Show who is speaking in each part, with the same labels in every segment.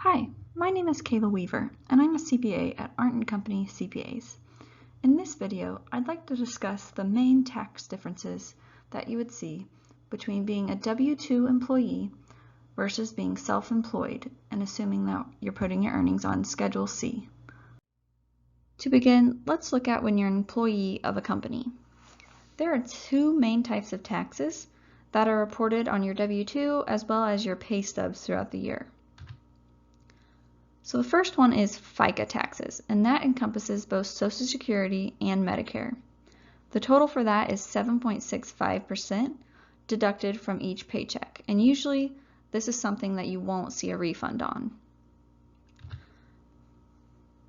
Speaker 1: Hi, my name is Kayla Weaver, and I'm a CPA at Arndt & Company CPAs. In this video, I'd like to discuss the main tax differences that you would see between being a W-2 employee versus being self-employed and assuming that you're putting your earnings on Schedule C. To begin, let's look at when you're an employee of a company. There are two main types of taxes that are reported on your W-2 as well as your pay stubs throughout the year. So the first one is FICA taxes, and that encompasses both Social Security and Medicare. The total for that is 7.65% deducted from each paycheck, and usually this is something that you won't see a refund on.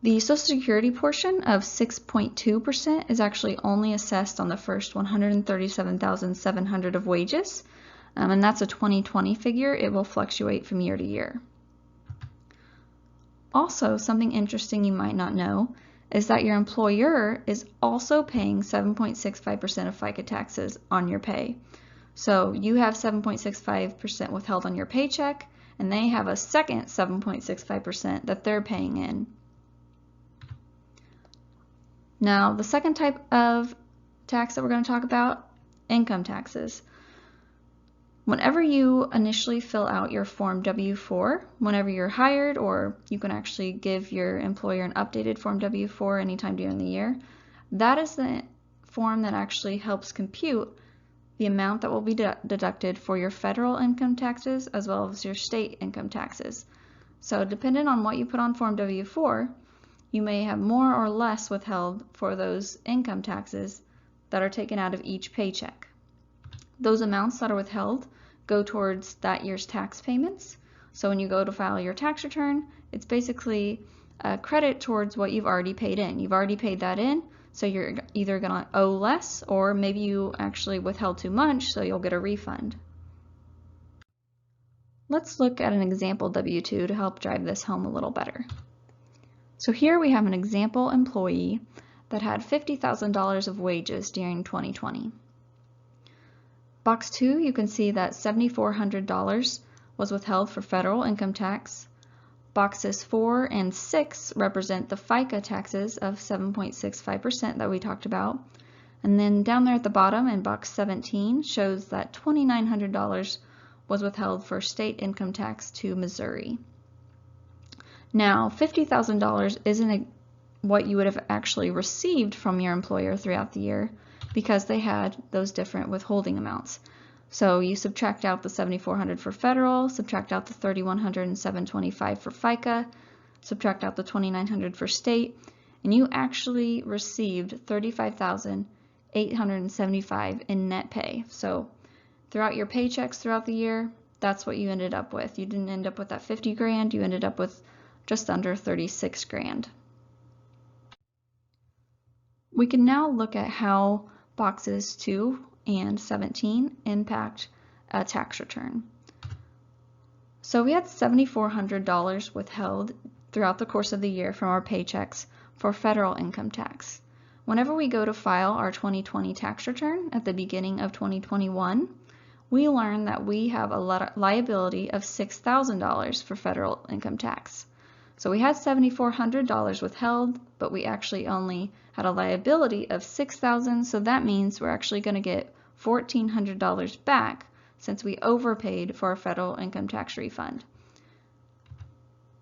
Speaker 1: The Social Security portion of 6.2% is actually only assessed on the first 137,700 of wages, and that's a 2020 figure. It will fluctuate from year to year. Also, something interesting you might not know is that your employer is also paying 7.65% of FICA taxes on your pay. So you have 7.65% withheld on your paycheck, and they have a second 7.65% that they're paying in. Now, the second type of tax that we're going to talk about, income taxes. Whenever you initially fill out your Form W-4, whenever you're hired, or you can actually give your employer an updated Form W-4 anytime during the year, that is the form that actually helps compute the amount that will be deducted for your federal income taxes as well as your state income taxes. So depending on what you put on Form W-4, you may have more or less withheld for those income taxes that are taken out of each paycheck. Those amounts that are withheld go towards that year's tax payments. So when you go to file your tax return, it's basically a credit towards what you've already paid in. You've already paid that in, so you're either going to owe less, or maybe you actually withheld too much, so you'll get a refund. Let's look at an example W-2 to help drive this home a little better. So here we have an example employee that had $50,000 of wages during 2020. Box 2, you can see that $7,400 was withheld for federal income tax. Boxes 4 and 6 represent the FICA taxes of 7.65% that we talked about. And then down there at the bottom in box 17 shows that $2,900 was withheld for state income tax to Missouri. Now, $50,000 isn't what you would have actually received from your employer throughout the year, because they had those different withholding amounts. So you subtract out the $7,400 for federal, subtract out the $3,100 and $725 for FICA, subtract out the $2,900 for state, and you actually received $35,875 in net pay. So throughout your paychecks throughout the year, that's what you ended up with. You didn't end up with that 50 grand, you ended up with just under 36 grand. We can now look at how boxes 2 and 17 impact a tax return. So we had $7,400 withheld throughout the course of the year from our paychecks for federal income tax. Whenever we go to file our 2020 tax return at the beginning of 2021, we learn that we have a liability of $6,000 for federal income tax. So we had $7,400 withheld, but we actually only had a liability of $6,000, so that means we're actually going to get $1,400 back since we overpaid for a federal income tax refund.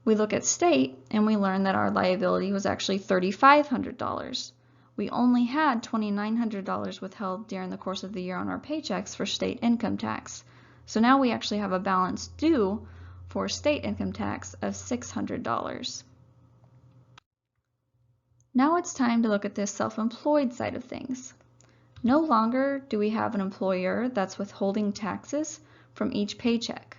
Speaker 1: We look at state and we learn that our liability was actually $3,500. We only had $2,900 withheld during the course of the year on our paychecks for state income tax. So now we actually have a balance due for state income tax of $600. Now it's time to look at this self-employed side of things. No longer do we have an employer that's withholding taxes from each paycheck.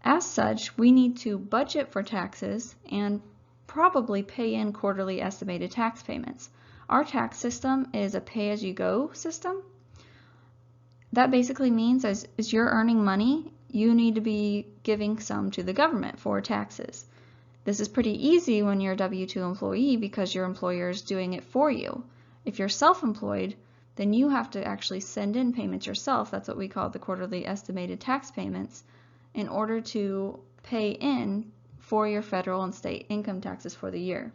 Speaker 1: As such, we need to budget for taxes and probably pay in quarterly estimated tax payments. Our tax system is a pay-as-you-go system. That basically means as you're earning money, you need to be giving some to the government for taxes. This is pretty easy when you're a W-2 employee because your employer is doing it for you. If you're self-employed, then you have to actually send in payments yourself. That's what we call the quarterly estimated tax payments in order to pay in for your federal and state income taxes for the year.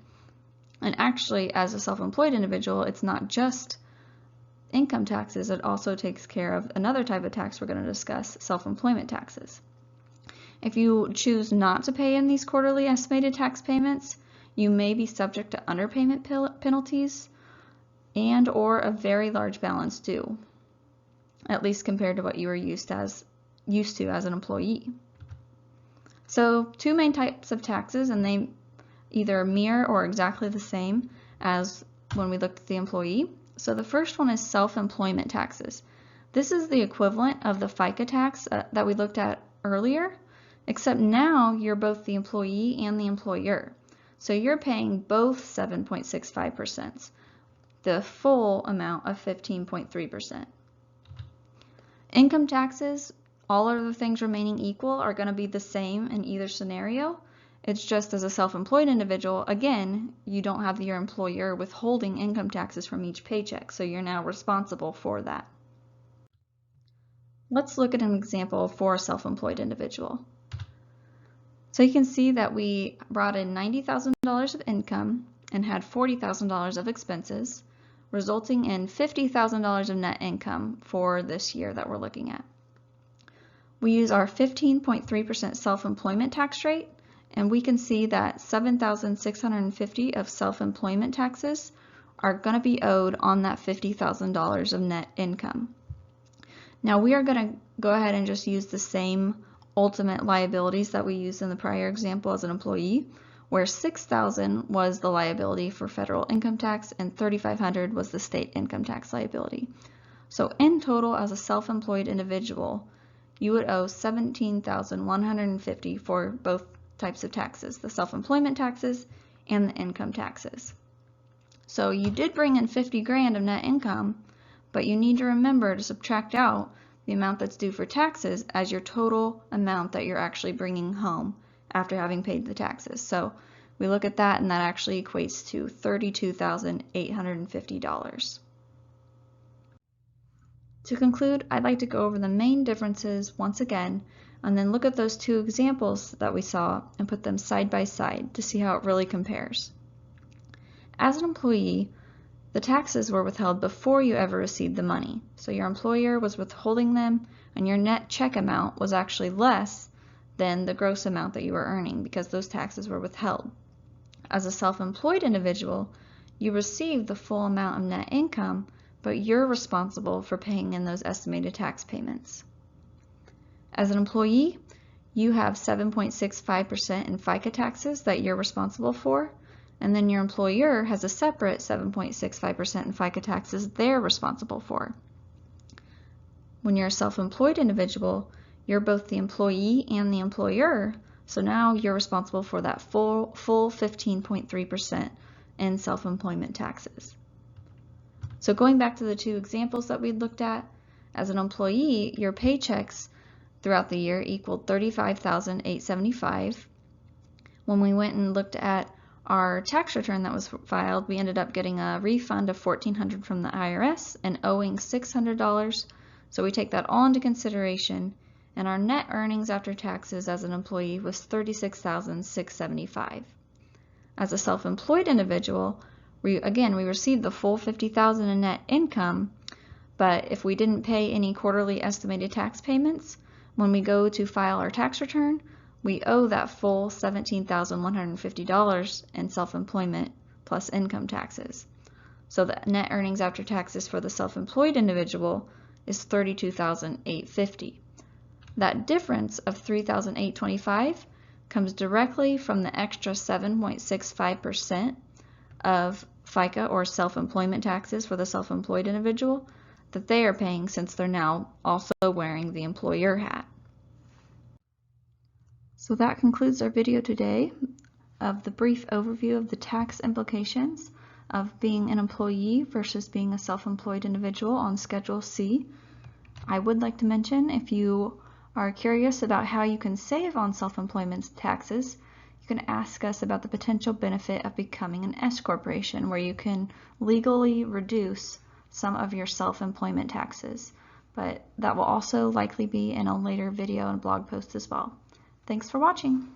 Speaker 1: And actually, as a self-employed individual, it's not just income taxes, it also takes care of another type of tax we're going to discuss, self-employment taxes. If you choose not to pay in these quarterly estimated tax payments, you may be subject to underpayment penalties and or a very large balance due, at least compared to what you were used to as an employee. So two main types of taxes, and they either mirror or exactly the same as when we looked at the employee. So the first one is self-employment taxes. This is the equivalent of the FICA tax that we looked at earlier, except now you're both the employee and the employer. So you're paying both 7.65%, the full amount of 15.3%. Income taxes, all other things remaining equal, are going to be the same in either scenario. It's just as a self-employed individual, again, you don't have your employer withholding income taxes from each paycheck, so you're now responsible for that. Let's look at an example for a self-employed individual. So you can see that we brought in $90,000 of income and had $40,000 of expenses, resulting in $50,000 of net income for this year that we're looking at. We use our 15.3% self-employment tax rate, and we can see that $7,650 of self-employment taxes are going to be owed on that $50,000 of net income. Now we are going to go ahead and just use the same ultimate liabilities that we used in the prior example as an employee, where $6,000 was the liability for federal income tax and $3,500 was the state income tax liability. So in total, as a self-employed individual, you would owe $17,150 for both types of taxes, the self-employment taxes and the income taxes. So you did bring in 50 grand of net income, but you need to remember to subtract out the amount that's due for taxes as your total amount that you're actually bringing home after having paid the taxes. So we look at that, and that actually equates to $32,850. To conclude, I'd like to go over the main differences once again, and then look at those two examples that we saw and put them side by side to see how it really compares. As an employee, the taxes were withheld before you ever received the money. So your employer was withholding them, and your net check amount was actually less than the gross amount that you were earning because those taxes were withheld. As a self-employed individual, you receive the full amount of net income, but you're responsible for paying in those estimated tax payments. As an employee, you have 7.65% in FICA taxes that you're responsible for, and then your employer has a separate 7.65% in FICA taxes they're responsible for. When you're a self-employed individual, you're both the employee and the employer, so now you're responsible for that full 15.3% in self-employment taxes. So going back to the two examples that we looked at, as an employee, your paychecks throughout the year equaled $35,875. When we went and looked at our tax return that was filed, we ended up getting a refund of $1,400 from the IRS and owing $600. So we take that all into consideration, and our net earnings after taxes as an employee was $36,675. As a self-employed individual, we received the full $50,000 in net income, but if we didn't pay any quarterly estimated tax payments, when we go to file our tax return, we owe that full $17,150 in self-employment plus income taxes. So the net earnings after taxes for the self-employed individual is $32,850. That difference of $3,825 comes directly from the extra 7.65% of FICA or self-employment taxes for the self-employed individual that they are paying, since they're now also wearing the employer hat. So that concludes our video today of the brief overview of the tax implications of being an employee versus being a self-employed individual on Schedule C. I would like to mention, if you are curious about how you can save on self-employment taxes, you can ask us about the potential benefit of becoming an S corporation, where you can legally reduce some of your self-employment taxes, but that will also likely be in a later video and blog post as well. Thanks for watching.